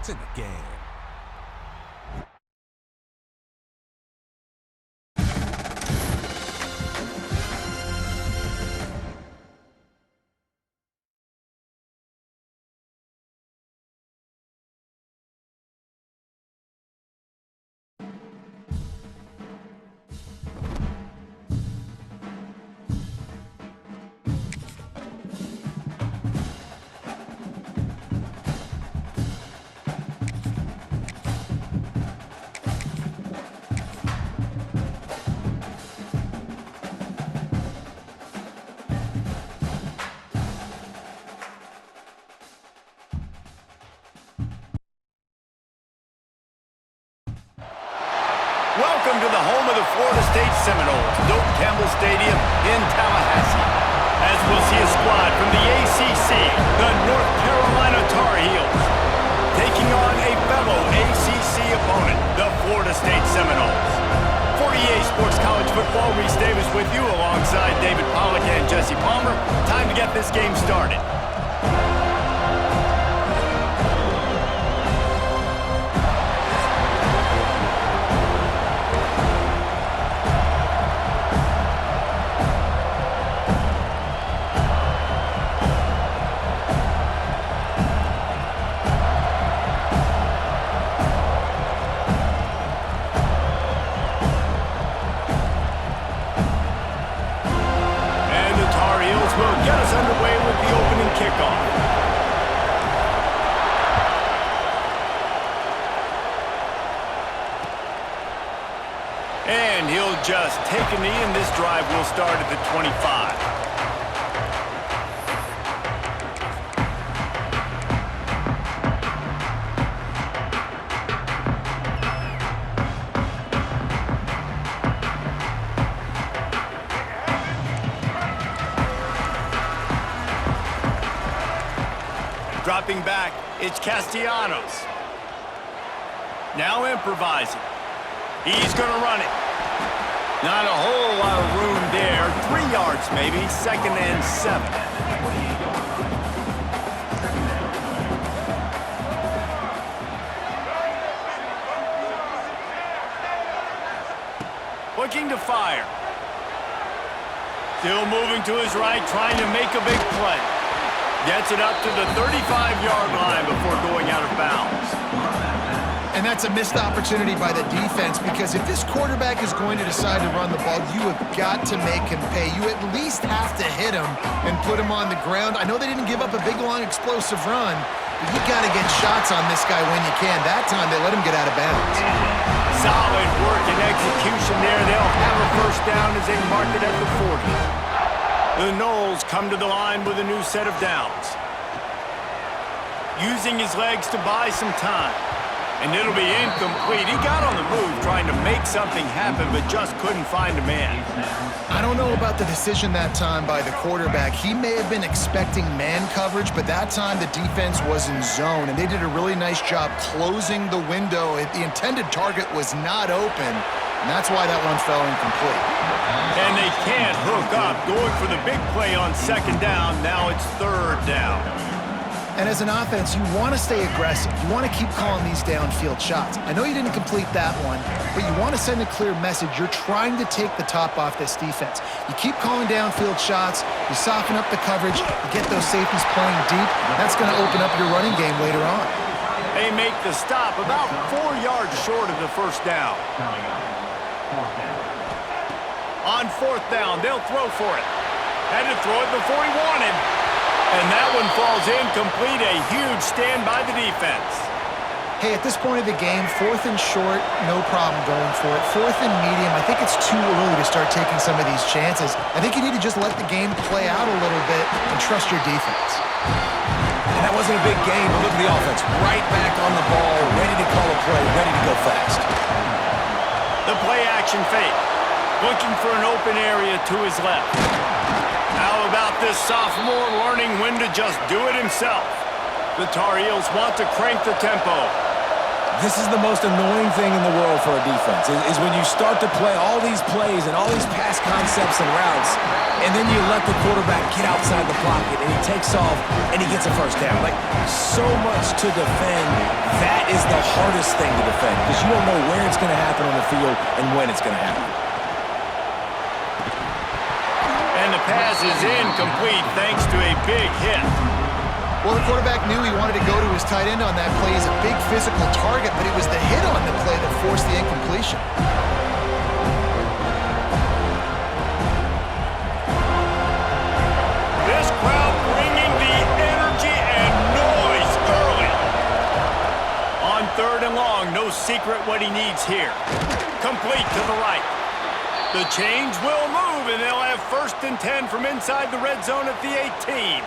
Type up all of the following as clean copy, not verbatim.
It's in the game. Welcome to the home of the Florida State Seminoles, Doak Campbell Stadium in Tallahassee. As we'll see a squad from the ACC, the North Carolina Tar Heels, taking on a fellow ACC opponent, the Florida State Seminoles. For EA Sports College Football, Reese Davis with you alongside David Pollack and Jesse Palmer. Time to get this game started. Get us underway with the opening kickoff. And he'll just take a knee, and this drive will start at the 25. Dropping back, it's Castellanos. Now improvising. He's going to run it. Not a whole lot of room there. 3 yards maybe, 2nd and 7. Looking to fire. Still moving to his right, trying to make a big play. Gets it up to the 35-yard line before going out of bounds. And that's a missed opportunity by the defense, because if this quarterback is going to decide to run the ball, you have got to make him pay. You at least have to hit him and put him on the ground. I know they didn't give up a big, long, explosive run, but you got to get shots on this guy when you can. That time, they let him get out of bounds. Solid work and execution there. They'll have a first down as they mark it at the 40. The Noles come to the line with a new set of downs. Using his legs to buy some time. And it'll be incomplete. He got on the move trying to make something happen, but just couldn't find a man. I don't know about the decision that time by the quarterback. He may have been expecting man coverage, but that time the defense was in zone, and they did a really nice job closing the window. The intended target was not open, and that's why that one fell incomplete. And they can't hook up. Going for the big play on 2nd down. Now it's 3rd down. And as an offense, you want to stay aggressive. You want to keep calling these downfield shots. I know you didn't complete that one, but you want to send a clear message. You're trying to take the top off this defense. You keep calling downfield shots. You soften up the coverage. You get those safeties playing deep. That's going to open up your running game later on. They make the stop about 4 yards short of the first down. On 4th down, they'll throw for it. Had to throw it before he wanted. And that one falls incomplete. A huge stand by the defense. Hey, at this point of the game, 4th and short, no problem going for it. 4th and medium, I think it's too early to start taking some of these chances. I think you need to just let the game play out a little bit and trust your defense. And that wasn't a big game, but look at the offense. Right back on the ball, ready to call a play, ready to go fast. The play action fake. Looking for an open area to his left. How about this sophomore learning when to just do it himself? The Tar Heels want to crank the tempo. This is the most annoying thing in the world for a defense, is when you start to play all these plays and all these pass concepts and routes, and then you let the quarterback get outside the pocket, and he takes off, and he gets a first down. Like, so much to defend. That is the hardest thing to defend, because you don't know where it's going to happen on the field and when it's going to happen. And the pass is incomplete thanks to a big hit. Well, the quarterback knew he wanted to go to his tight end on that play. He's a big physical target, but it was the hit on the play that forced the incompletion. This crowd bringing the energy and noise early. On 3rd and long, no secret what he needs here. Complete to the right. The chains will move, and they'll have 1st and 10 from inside the red zone at the 18.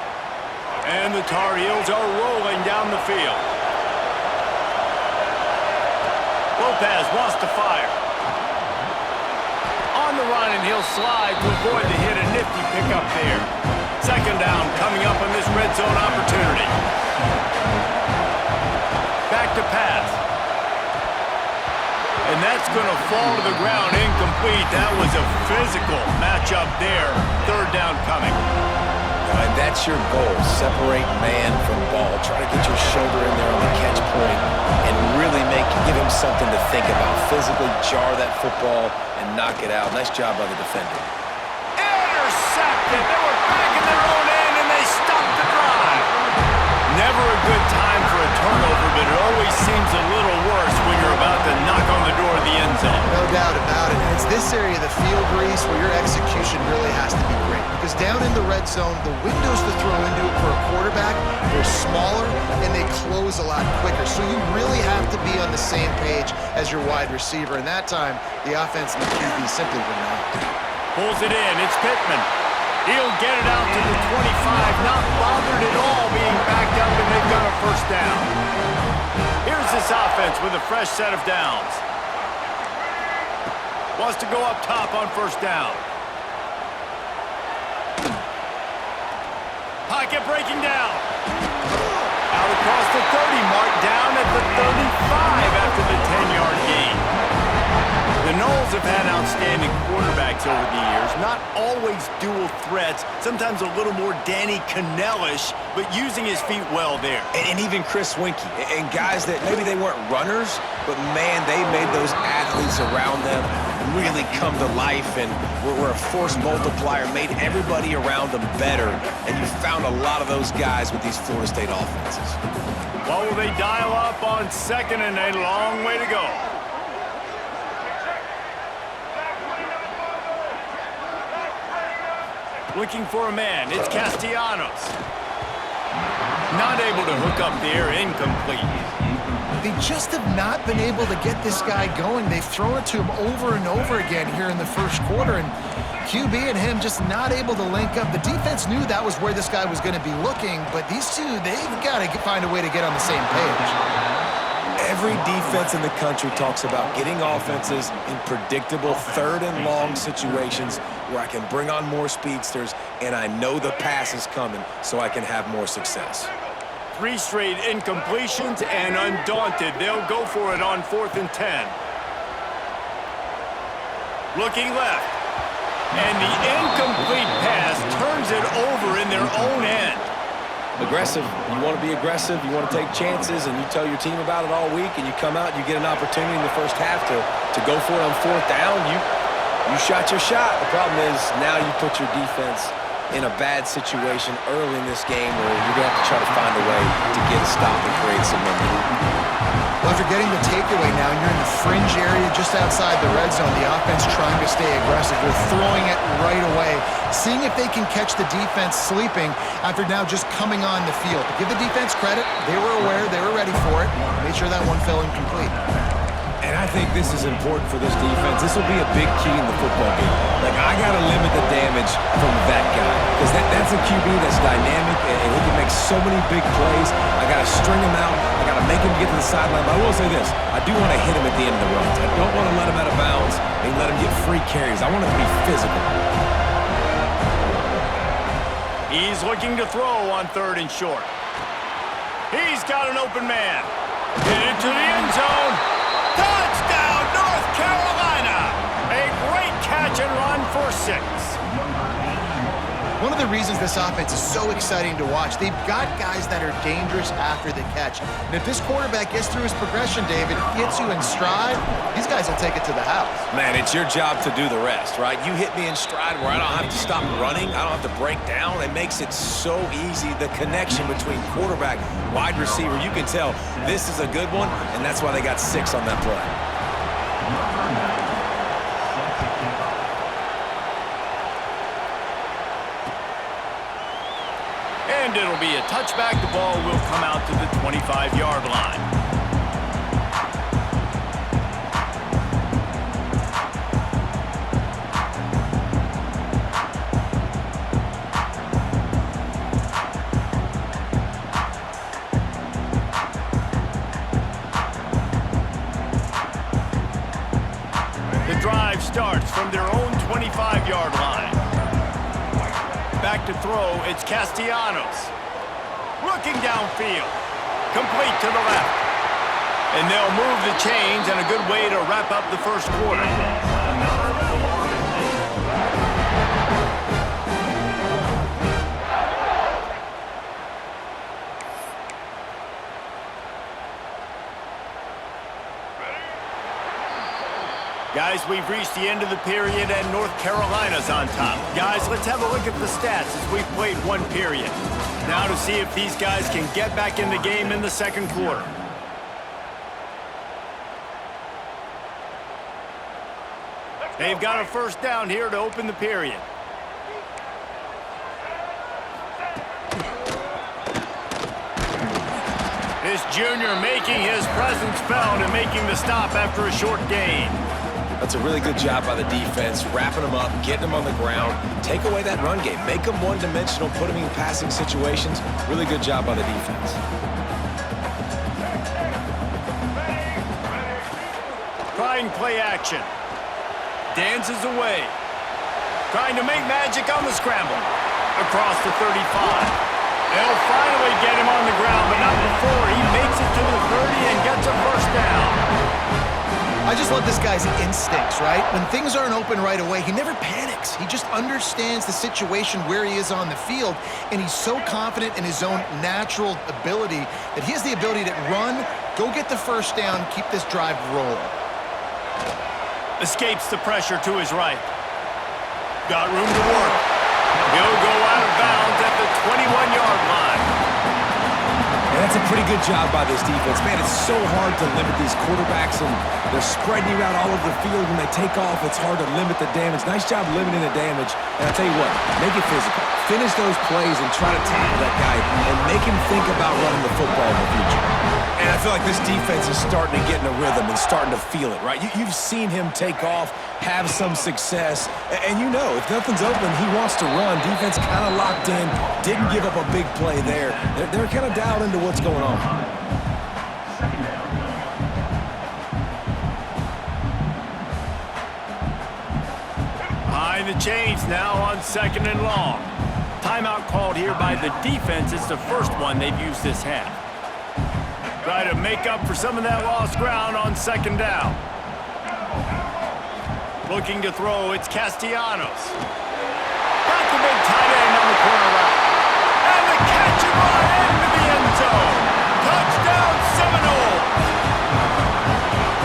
And the Tar Heels are rolling down the field. Lopez wants to fire. On the run, and he'll slide to avoid the hit. A nifty pickup there. 2nd down coming up on this red zone opportunity. Back to pass. And that's going to fall to the ground incomplete. That was a physical matchup there. 3rd down coming. And that's your goal. Separate man from ball. Try to get your shoulder in there on the catch point and really give him something to think about. Physically jar that football and knock it out. Nice job by the defender. Intercepted. They were back in their own end, and they stopped the drive. Never a good time for a turnover, but it always seems a little worse when you're about to knock on the door of the end zone. No doubt about it. And it's this area of the field, Reese, where your execution really has to be great. Because down in the red zone, the windows to throw into it for a quarterback, they're smaller, and they close a lot quicker. So you really have to be on the same page as your wide receiver. And that time, the offense and the QB simply were not. Pulls it in. It's Pittman. He'll get it out to the 25. Not bothered at all being backed up, and they've got a 1st down. Here's this offense with a fresh set of downs. Wants to go up top on 1st down. Pocket breaking down. Out across the 30, marked down at the 35 after the 10-yard gain. The Noles have had outstanding quarterbacks over the years. Not always dual threats. Sometimes a little more Danny Cannell-ish, but using his feet well there. And even Chris Winkie. And guys that maybe they weren't runners, but man, they made those athletes around them really come to life and were a force multiplier, made everybody around them better. And you found a lot of those guys with these Florida State offenses. What will they dial up on 2nd and a long way to go? Looking for a man. It's Castellanos. Not able to hook up there. Incomplete. They just have not been able to get this guy going. They've thrown it to him over and over again here in the 1st quarter, and QB and him just not able to link up. The defense knew that was where this guy was going to be looking, but these two, they've got to find a way to get on the same page. Every defense in the country talks about getting offenses in predictable 3rd and long situations where I can bring on more speedsters and I know the pass is coming so I can have more success. 3 straight incompletions, and undaunted, they'll go for it on 4th and 10. Looking left, and the incomplete pass turns it over in their own end. Aggressive. You want to be aggressive. You want to take chances, and you tell your team about it all week, and you come out and you get an opportunity in the 1st half to go for it on 4th down. You shot your shot. The problem is now you put your defense in a bad situation early in this game where you're going to have to try to find a way to get a stop and create some momentum. Well, if you're getting the takeaway now, you're in the fringe area just outside the red zone. The offense trying to stay aggressive. They're throwing it right away, seeing if they can catch the defense sleeping after now just coming on the field. But give the defense credit. They were aware. They were ready for it. Made sure that one fell incomplete. And I think this is important for this defense. This will be a big key in the football game. Like, I got to limit the damage from that guy because that's a QB that's dynamic and he can make so many big plays. I got to string him out. I got to make him get to the sideline. But I will say this. I do want to hit him at the end of the runs. I don't want to let him out of bounds and let him get free carries. I want it to be physical. He's looking to throw on 3rd and short. He's got an open man. Get into the end zone. Touchdown, North Carolina. A great catch and run for 6. One of the reasons this offense is so exciting to watch, they've got guys that are dangerous after the catch. And if this quarterback gets through his progression, David, hits you in stride, these guys will take it to the house. Man, it's your job to do the rest, right? You hit me in stride where I don't have to stop running. I don't have to break down. It makes it so easy. The connection between quarterback, wide receiver, you can tell this is a good one, and that's why they got 6 on that play. And it'll be a touchback. The ball will come out to the 25-yard line. The drive starts from their own 25-yard line. Back to throw, it's Castellanos. Looking downfield. Complete to the left. And they'll move the chains, and a good way to wrap up the first quarter. Guys, we've reached the end of the period, and North Carolina's on top. Guys, let's have a look at the stats as we've played one period. Now to see if these guys can get back in the game in the second quarter. They've got a first down here to open the period. This junior making his presence felt and making the stop after a short gain. That's a really good job by the defense, wrapping them up, getting them on the ground, take away that run game, make them one-dimensional, put them in passing situations. Really good job by the defense. Trying play action. Dances away. Trying to make magic on the scramble. Across the 35. They'll finally get him on the ground, but not before he makes it to the 30 and gets a first down. I just love this guy's instincts, right? When things aren't open right away, he never panics. He just understands the situation where he is on the field, and he's so confident in his own natural ability that he has the ability to run, go get the first down, keep this drive rolling. Escapes the pressure to his right. Got room to work. He'll go out of bounds at the 21-yard line. And that's a pretty good job by this defense. Man, it's so hard to limit these quarterbacks, and they're spreading you out all over the field. When they take off, it's hard to limit the damage. Nice job limiting the damage. And I'll tell you what, make it physical. Finish those plays and try to tackle that guy and make him think about running the football in the future. And I feel like this defense is starting to get in a rhythm and starting to feel it, right? You've seen him take off, have some success, and you know if nothing's open, he wants to run. Defense kind of locked in, didn't give up a big play there. They're kind of dialed into what's going on. Behind the chains now on 2nd and long. Timeout called here by the defense. It's the first one they've used this half. Try to make up for some of that lost ground on 2nd down. Looking to throw, it's Castellanos. Got the big tight end on the corner route. And the catch and run into the end zone. Touchdown Seminoles.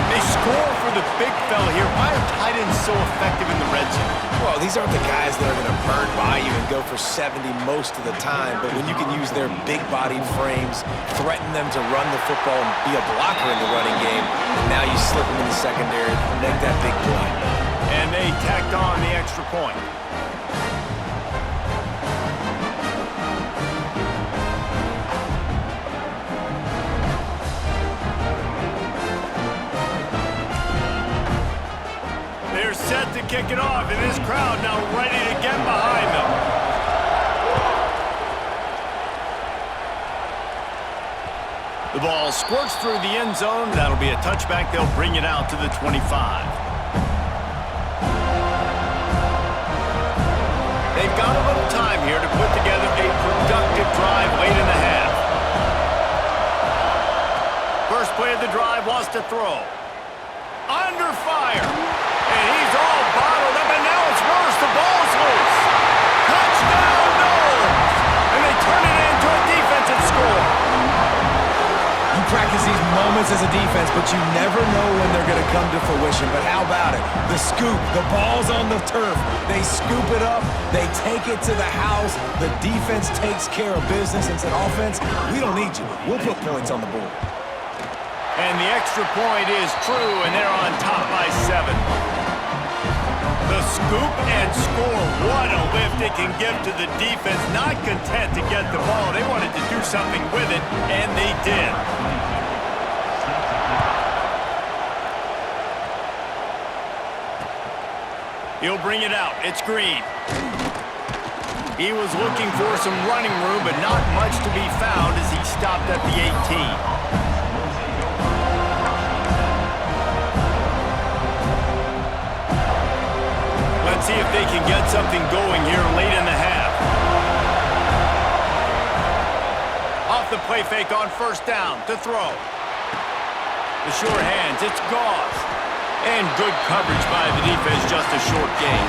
They score for the big fella here. Why are tight ends so effective in the red zone? Well, these aren't the guys that are going to burn by you and go for 70 most of the time, but when you can use their big-bodied frames, threaten them to run the football and be a blocker in the running game, and now you slip them in the secondary, make that big play. And they tacked on the extra point. They're set to kick it off, and this crowd now ready to get behind them. The ball squirts through the end zone. That'll be a touchback. They'll bring it out to the 25. They've got a little time here to put together a productive drive late in the half. First play the drive, wants to throw. Under fire. And he's all bottled up, and now it's worse. The ball's loose. Touchdown, Knowles! And they turn it into a defensive score. You practice these moments as a defense, but you never know when they're going to come to fruition. But how about it? The scoop, the ball's on the turf. They scoop it up. They take it to the house. The defense takes care of business and said, offense, we don't need you. We'll put points on the board. And the extra point is true, and they're on top by 7. The scoop and score. What a lift it can give to the defense. Not content to get the ball. They wanted to do something with it, and they did. He'll bring it out. It's Green. He was looking for some running room, but not much to be found as he stopped at the 18. Let's see if they can get something going here late in the half. Off the play fake on first down to throw. The short hands, it's Goss. And good coverage by the defense, just a short gain.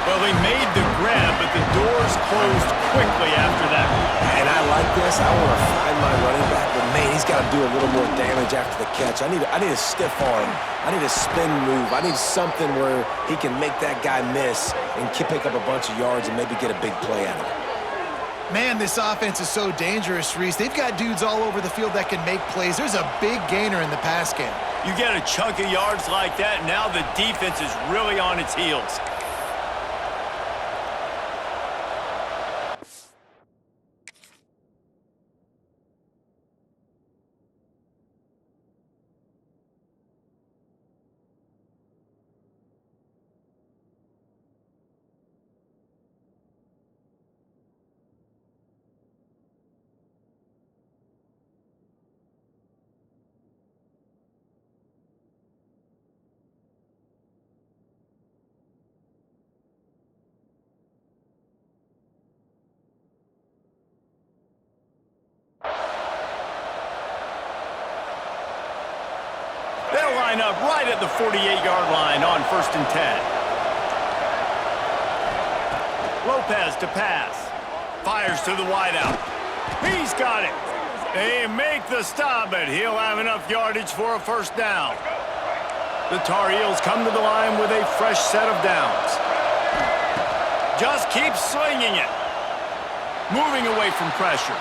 Well, they made the grab, but the doors closed quickly after that. And I like this. I want to find my running back, but man, he's got to do a little more damage after the catch. I need a stiff arm. I need a spin move. I need something where he can make that guy miss and pick up a bunch of yards and maybe get a big play out of it. Man, this offense is so dangerous, Reese. They've got dudes all over the field that can make plays. There's a big gainer in the pass game. You get a chunk of yards like that, now the defense is really on its heels. They'll line up right at the 48-yard line on 1st and 10. Lopez to pass. Fires to the wideout. He's got it. They make the stop, but he'll have enough yardage for a first down. The Tar Heels come to the line with a fresh set of downs. Just keep slinging it. Moving away from pressure.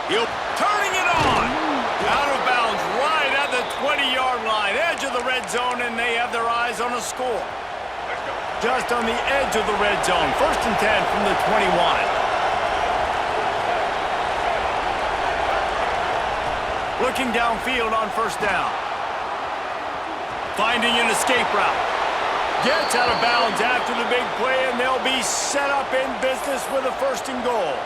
He'll turning it on. Out of bounds right at the 20-yard line. Edge of the red zone, and they have their eyes on a score. Just on the edge of the red zone. 1st and 10 from the 21. Looking downfield on first down. Finding an escape route. Gets out of bounds after the big play, and they'll be set up in business with a 1st and goal.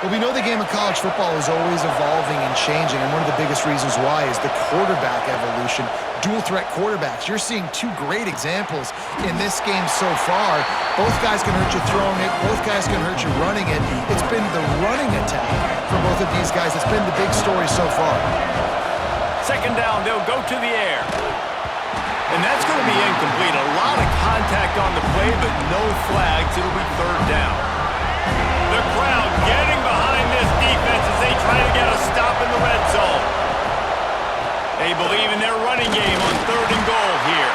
Well, we know the game of college football is always evolving and changing, and one of the biggest reasons why is the quarterback evolution. Dual-threat quarterbacks. You're seeing 2 great examples in this game so far. Both guys can hurt you throwing it. Both guys can hurt you running it. It's been the running attack for both of these guys that's been the big story so far. 2nd down, they'll go to the air. And that's going to be incomplete. A lot of contact on the play, but no flags. It'll be 3rd down. The crowd getting behind this defense as they try to get a stop in the red zone. They believe in their running game on 3rd and goal here.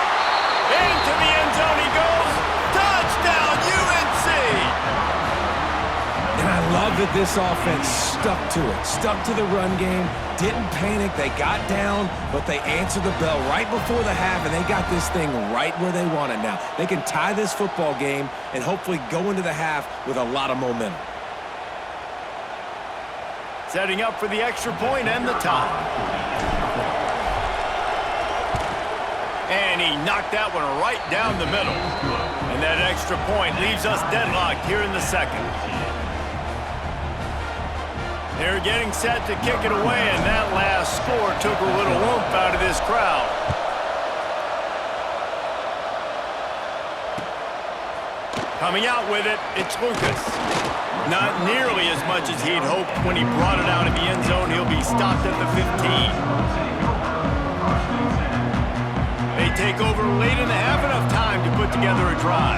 Into the end zone he goes. Touchdown, UNC! And I love that this offense stuck to it. Stuck to the run game. Didn't panic. They got down, but they answered the bell right before the half, and they got this thing right where they want it now. They can tie this football game and hopefully go into the half with a lot of momentum. Setting up for the extra point and the tie. And he knocked that one right down the middle. And that extra point leaves us deadlocked here in the 2nd. They're getting set to kick it away, and that last score took a little oomph out of this crowd. Coming out with it, it's Lucas. Not nearly as much as he'd hoped when he brought it out of the end zone. He'll be stopped at the 15. They take over late in the half, enough time to put together a drive.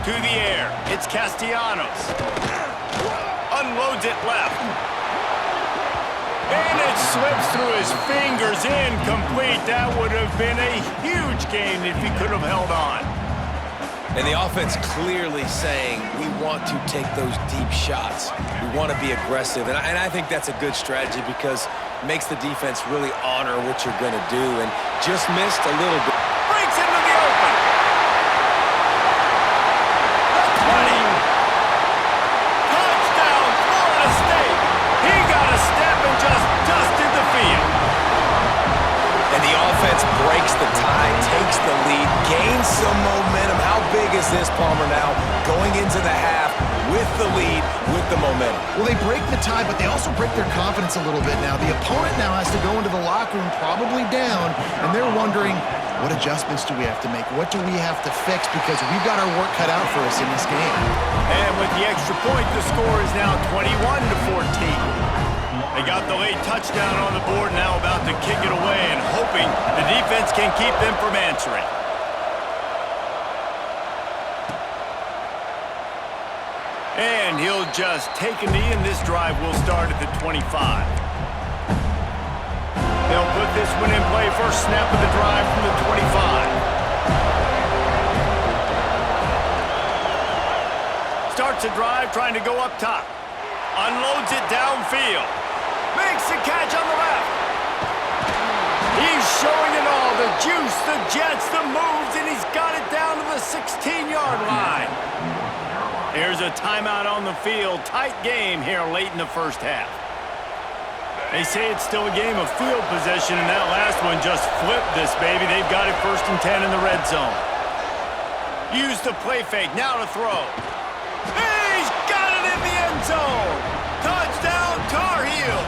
To the air, it's Castellanos. Unloads it left. And it slips through his fingers, incomplete. That would have been a huge gain if he could have held on. And the offense clearly saying, we want to take those deep shots. We want to be aggressive. And I think that's a good strategy because it makes the defense really honor what you're going to do. And just missed a little bit. Breaks into the open. The 20. Touchdown, Florida State. He got a step and just dusted the field. And the offense breaks the tie, takes the lead, gains some momentum. How big is this, Palmer, now going into the half with the lead, with the momentum? Well, they break the tie, but they also break their confidence a little bit now. The opponent now has to go into the locker room probably down, and they're wondering, what adjustments do we have to make? What do we have to fix? Because we've got our work cut out for us in this game. And with the extra point, the score is now 21-14. They got the late touchdown on the board, now about to kick it away and hoping the defense can keep them from answering. And he'll just take a knee, and this drive will start at the 25. They'll put this one in play, first snap of the drive from the 25. Starts a drive trying to go up top. Unloads it downfield. Makes the catch on the left. He's showing it all. The juice, the jets, the moves, and he's got it down to the 16-yard line. Here's a timeout on the field. Tight game here late in the first half. They say it's still a game of field possession, and that last one just flipped this baby. They've got it 1st and 10 in the red zone. Use the play fake. Now to throw. He's got it in the end zone. Touchdown, Tar Heels.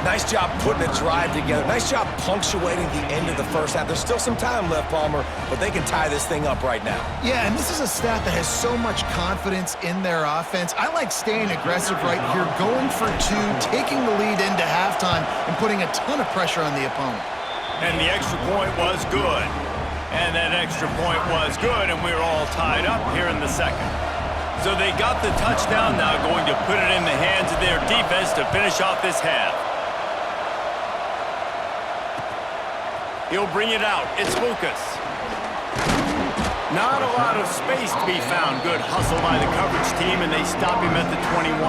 Nice job putting a drive together. Nice job punctuating the end of the first half. There's still some time left, Palmer, but they can tie this thing up right now. Yeah, and this is a staff that has so much confidence in their offense. I like staying aggressive right here, going for two, taking the lead into halftime, and putting a ton of pressure on the opponent. And the extra point was good. And that extra point was good, and we're all tied up here in the second. So they got the touchdown, now going to put it in the hands of their defense to finish off this half. He'll bring it out. It's Lucas. Not a lot of space to be found. Good hustle by the coverage team, and they stop him at the 21.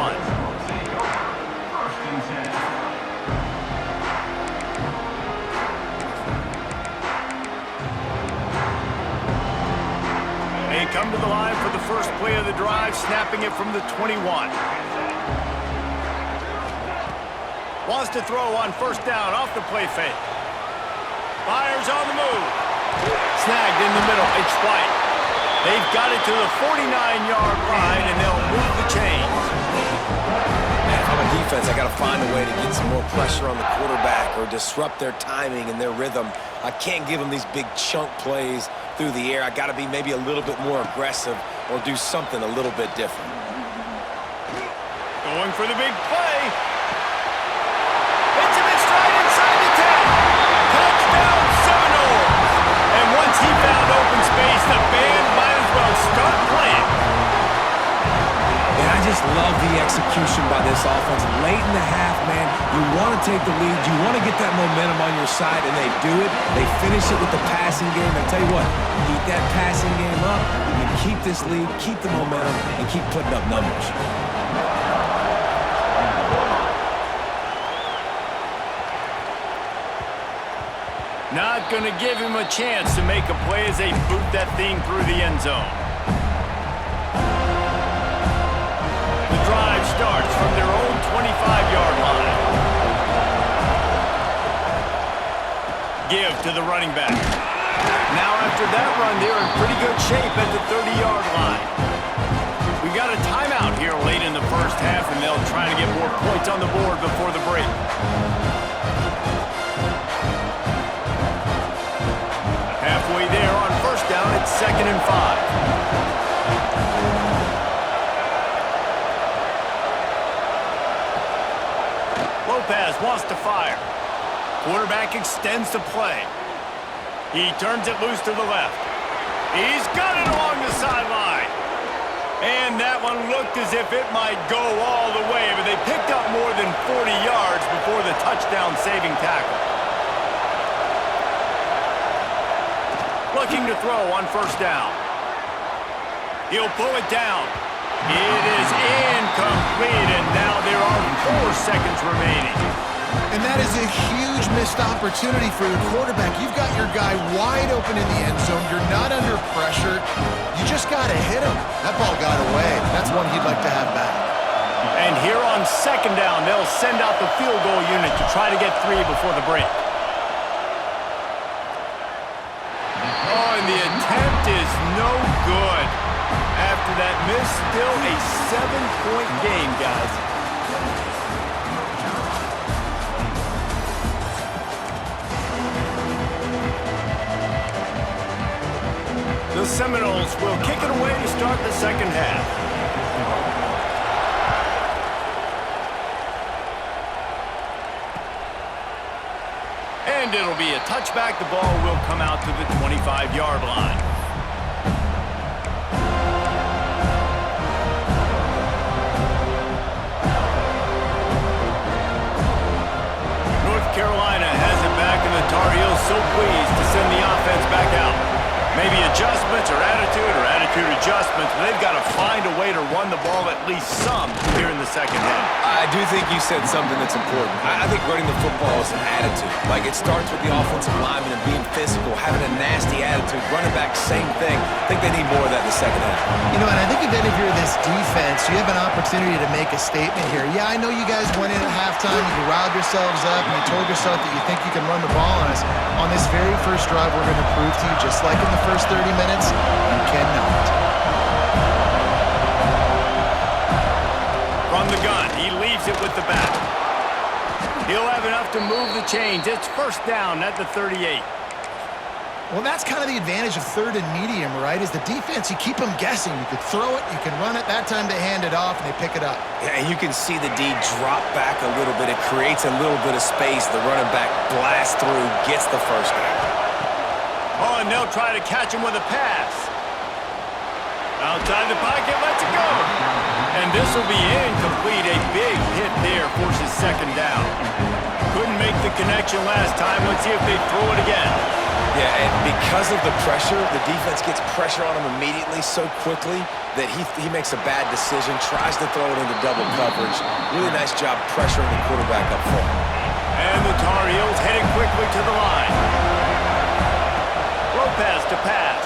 They come to the line for the first play of the drive, snapping it from the 21. Wants to throw on first down off the play fake. Fires on the move. Snagged in the middle. It's White. They've got it to the 49-yard line, and they'll move the chains. Man, if I'm a defense, I got to find a way to get some more pressure on the quarterback or disrupt their timing and their rhythm. I can't give them these big chunk plays through the air. I got to be maybe a little bit more aggressive or do something a little bit different. Going for the big play. Hits him in stride inside the 10. Touchdown Seminoles. And once he found open space, the band might as well start playing. And I just love the execution by this offense. Late in the half, man, you want to take the lead. You want to get that momentum on your side, and they do it. They finish it with the passing game. And tell you what, keep that passing game up. You can keep this lead, keep the momentum, and keep putting up numbers. Not going to give him a chance to make a play as they boot that thing through the end zone. The drive starts from their own 25-yard line. Give to the running back. Now after that run, they're in pretty good shape at the 30-yard line. We got a timeout here late in the first half, and they'll try to get more points on the board before the break. Halfway there on first down, it's 2nd and 5. Lopez wants to fire. Quarterback extends the play. He turns it loose to the left. He's got it along the sideline. And that one looked as if it might go all the way, but they picked up more than 40 yards before the touchdown-saving tackle. Looking to throw on first down. He'll pull it down. It is incomplete, and now there are 4 seconds remaining. And that is a huge missed opportunity for your quarterback. You've got your guy wide open in the end zone. You're not under pressure. You just got to hit him. That ball got away. That's one he'd like to have back. And here on second down, they'll send out the field goal unit to try to get 3 before the break. Oh, and the attempt is no good. After that miss, still a 7-point game, guys. The Seminoles will kick it away to start the second half. And it'll be a touchback. The ball will come out to the 25-yard line. North Carolina has it back, and the Tar Heels so pleased to send the offense back out. Maybe adjustments or attitude adjustments, but they've got to find a way to run the ball at least some here in the second half. I do think you said something that's important. I think running the football is an attitude. Like, it starts with the offensive lineman and being physical, having a nasty attitude. Running back, same thing. I think they need more of that in the second half. You know, and I think even if you're this defense, you have an opportunity to make a statement here. Yeah, I know you guys went in at halftime, you riled yourselves up, and you told yourself that you think you can run the ball on us. On this very first drive, we're going to prove to you, just like in the first 30 minutes, you cannot. From the gun, he leaves it with the back. He'll have enough to move the chains. It's first down at the 38. Well, that's kind of the advantage of third and medium, right? Is the defense, you keep them guessing. You could throw it, you can run it. That time they hand it off, and they pick it up. Yeah, and you can see the D drop back a little bit. It creates a little bit of space. The running back blasts through, gets the first down. Oh, and they'll try to catch him with a pass. Outside the pocket, lets it go. And this will be incomplete. A big hit there forces second down. Couldn't make the connection last time. Let's see if they throw it again. Yeah, and because of the pressure, the defense gets pressure on him immediately so quickly that he makes a bad decision, tries to throw it into double coverage. Really nice job pressuring the quarterback up front. And the Tar Heels heading quickly to the line. Lopez to pass.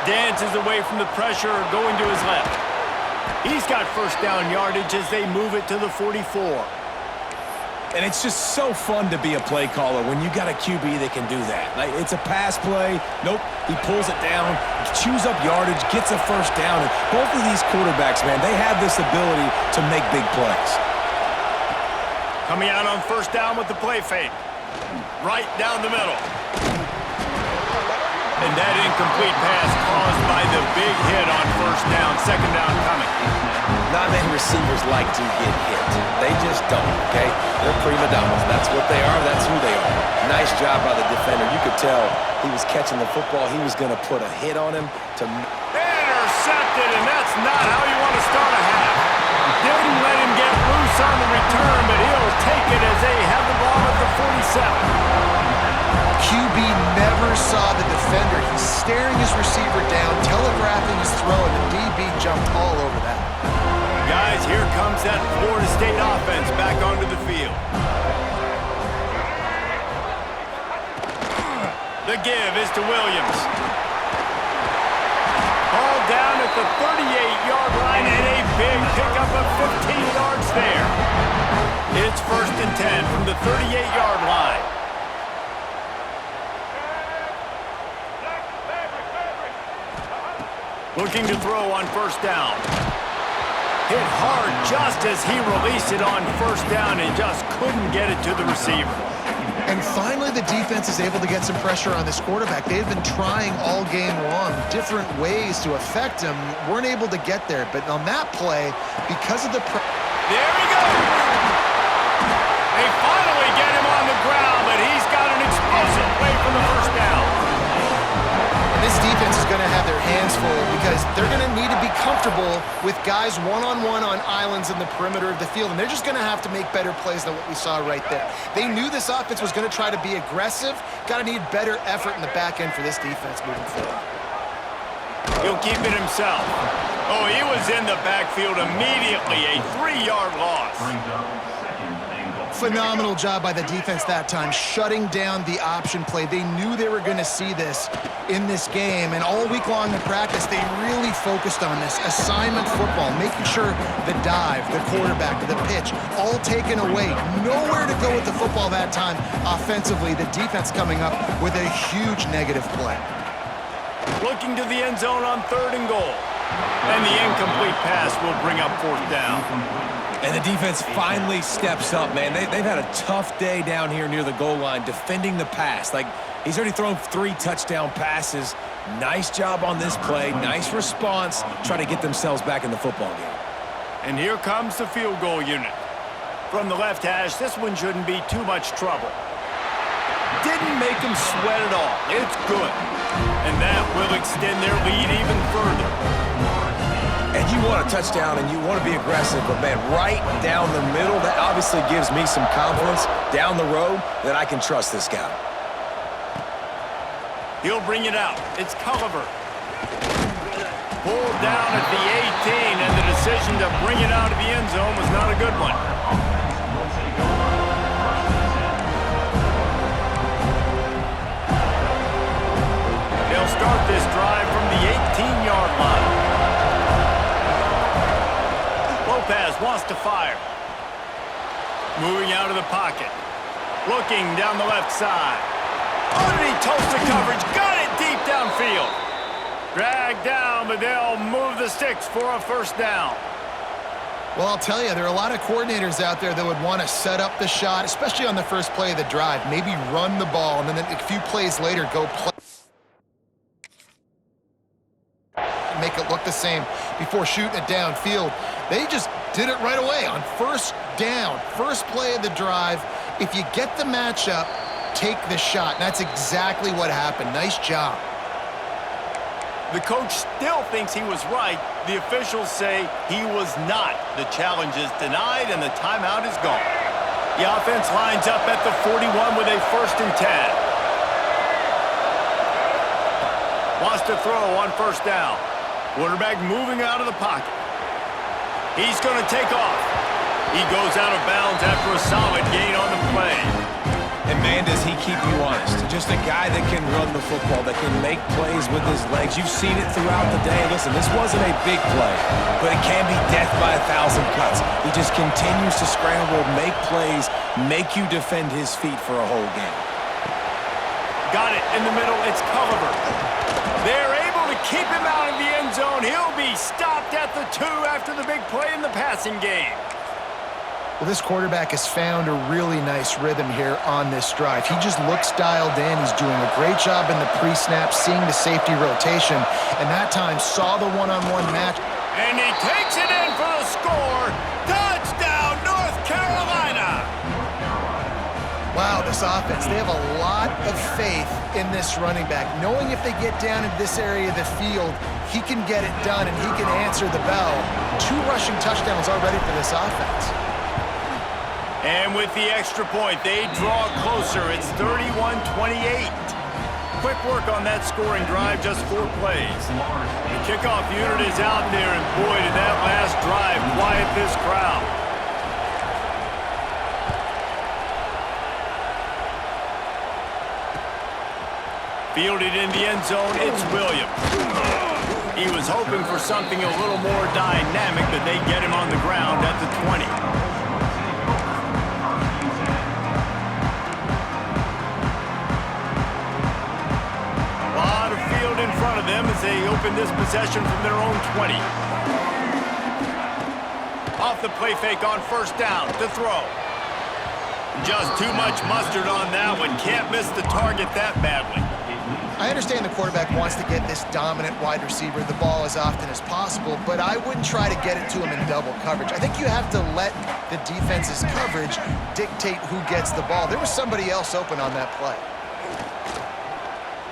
Dances away from the pressure, going to his left. He's got first down yardage as they move it to the 44. And it's just so fun to be a play caller when you got a QB that can do that. Like, it's a pass play. Nope, he pulls it down, chews up yardage, gets a first down. And both of these quarterbacks, man, they have this ability to make big plays. Coming out on first down with the play fake. Right down the middle. And that incomplete pass caused by the big hit on first down. Second down coming. Not many receivers like to get hit. They just don't, okay? They're prima donnas. That's what they are. That's who they are. Nice job by the defender. You could tell he was catching the football. He was going to put a hit on him to... Intercepted, and that's not how you want to start a half. Didn't let him get loose on the return, but he'll take it as they have the ball at the 47. QB never saw the defender. He's staring his receiver down, telegraphing his throw, and the DB jumped all over that. Guys, here comes that Florida State offense back onto the field. The give is to Williams. Ball down at the 38-yard line, and a big pickup of 15 yards there. It's first and 10 from the 38-yard line. Looking to throw on first down. Hit hard just as he released it on first down and just couldn't get it to the receiver. And finally, the defense is able to get some pressure on this quarterback. They had been trying all game long, different ways to affect him. Weren't able to get there. But on that play, because of the... There he goes! They finally get him on the ground, but he's got an explosive play for the first down. And this defense is going to have their hands full because they're going to need to be comfortable with guys one-on-one on islands in the perimeter of the field, and they're just going to have to make better plays than what we saw right there. They knew this offense was going to try to be aggressive. Got to need better effort in the back end for this defense moving forward. He'll keep it himself. Oh, he was in the backfield immediately. A 3-yard loss. Phenomenal job by the defense that time, shutting down the option play. They knew they were going to see this in this game, and all week long in practice, they really focused on this assignment football, making sure the dive, the quarterback, the pitch, all taken away. Nowhere to go with the football that time offensively. The defense coming up with a huge negative play. Looking to the end zone on 3rd and goal. And the incomplete pass will bring up 4th down. And the defense finally steps up, man. They've had a tough day down here near the goal line defending the pass. Like, he's already thrown 3 touchdown passes. Nice job on this play. Nice response. Trying to get themselves back in the football game. And here comes the field goal unit. From the left hash, this one shouldn't be too much trouble. Didn't make them sweat at all. It's good. And that will extend their lead even further. And you want a touchdown and you want to be aggressive, but man, right down the middle, that obviously gives me some confidence down the road that I can trust this guy. He'll bring it out. It's Culliver. Pulled down at the 18, and the decision to bring it out of the end zone was not a good one. They'll start this drive from the 18-yard line. Lopez wants to fire. Moving out of the pocket. Looking down the left side. Underneath Tulsa coverage. Got it deep downfield. Dragged down, but they'll move the sticks for a 1st down. Well, I'll tell you, there are a lot of coordinators out there that would want to set up the shot, especially on the first play of the drive. Maybe run the ball, and then a few plays later go play. Make it look the same before shooting it downfield. They just did it right away on 1st down, first play of the drive. If you get the matchup, take the shot. And that's exactly what happened. Nice job. The coach still thinks he was right. The officials say he was not. The challenge is denied and the timeout is gone. The offense lines up at the 41 with a 1st and 10. Wants to throw on 1st down. Quarterback moving out of the pocket. He's going to take off. He goes out of bounds after a solid gain on the play. And man, does he keep you honest. Just a guy that can run the football, that can make plays with his legs. You've seen it throughout the day. Listen, this wasn't a big play, but it can be death by 1,000 cuts. He just continues to scramble, make plays, make you defend his feet for a whole game. Got it in the middle. It's Culliver. They're able to keep him out of the end zone. He'll be stopped at the 2 after the big play in the passing game. Well, this quarterback has found a really nice rhythm here on this drive. He just looks dialed in. He's doing a great job in the pre-snap, seeing the safety rotation, and that time saw the one-on-one match. And he takes it in for the score. Touchdown, North Carolina! Wow, this offense, they have a lot of faith in this running back, knowing if they get down in this area of the field, he can get it done and he can answer the bell. 2 rushing touchdowns already for this offense. And with the extra point, they draw closer. It's 31-28. Quick work on that scoring drive, just 4 plays. The kickoff unit is out there, and boy, did that last drive quiet this crowd. Fielded in the end zone, it's Williams. He was hoping for something a little more dynamic, but they get him on the ground at the 20. In front of them as they open this possession from their own 20. Off the play fake on 1st down to throw. Just too much mustard on that one. Can't miss the target that badly. I understand the quarterback wants to get this dominant wide receiver the ball as often as possible, but I wouldn't try to get it to him in double coverage. I think you have to let the defense's coverage dictate who gets the ball. There was somebody else open on that play.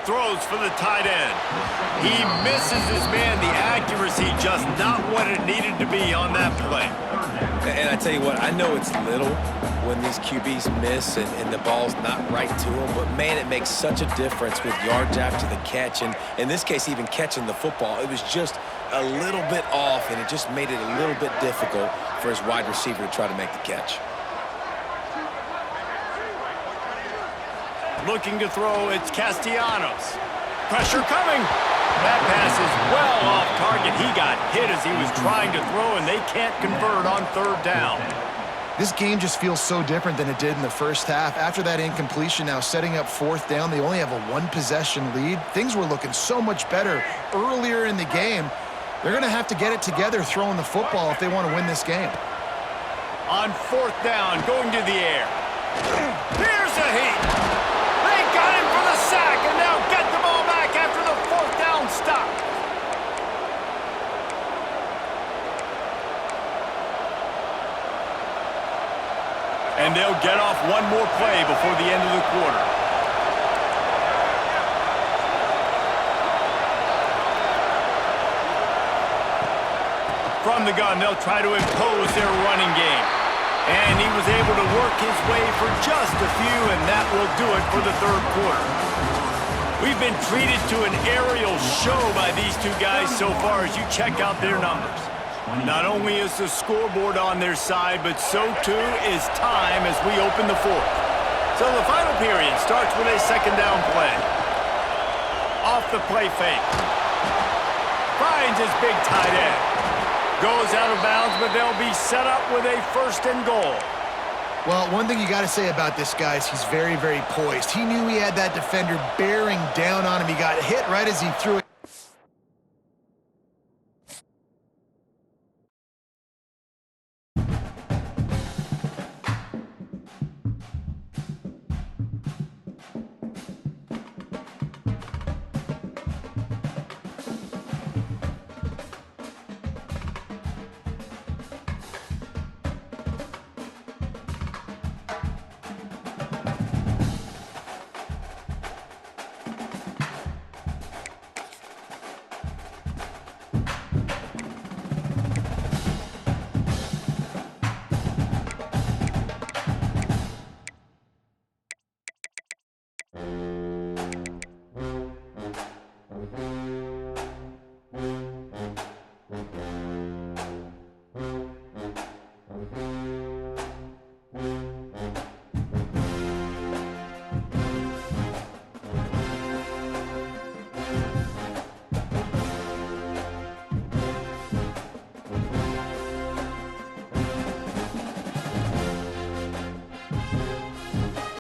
Throws for the tight end. He misses his man. The accuracy just not what it needed to be on that play. And I tell you what, I know it's little when these QBs miss and the ball's not right to them, but man, it makes such a difference with yards after the catch, and in this case, even catching the football. It was just a little bit off, and it just made it a little bit difficult for his wide receiver to try to make the catch. Looking to throw, it's Castellanos. Pressure coming. That pass is well off target. He got hit as he was trying to throw, and they can't convert on third down. This game just feels so different than it did in the first half. After that incompletion, now setting up fourth down, they only have a one-possession lead. Things were looking so much better earlier in the game. They're going to have to get it together throwing the football if they want to win this game. On fourth down, going to the air. Here's a heat. They got him for the sack, and now get the ball back after the fourth down stop. And they'll get off one more play before the end of the quarter. From the gun, they'll try to impose their running game. And he was able to work his way for just a few, and that will do it for the third quarter. We've been treated to an aerial show by these two guys so far as you check out their numbers. Not only is the scoreboard on their side, but so too is time as we open the fourth. So the final period starts with a second down play. Off the play fake. Finds his big tight end. Goes out of bounds, but they'll be set up with a first and goal. Well, one thing you got to say about this guy is he's very, very poised. He knew he had that defender bearing down on him. He got hit right as he threw it.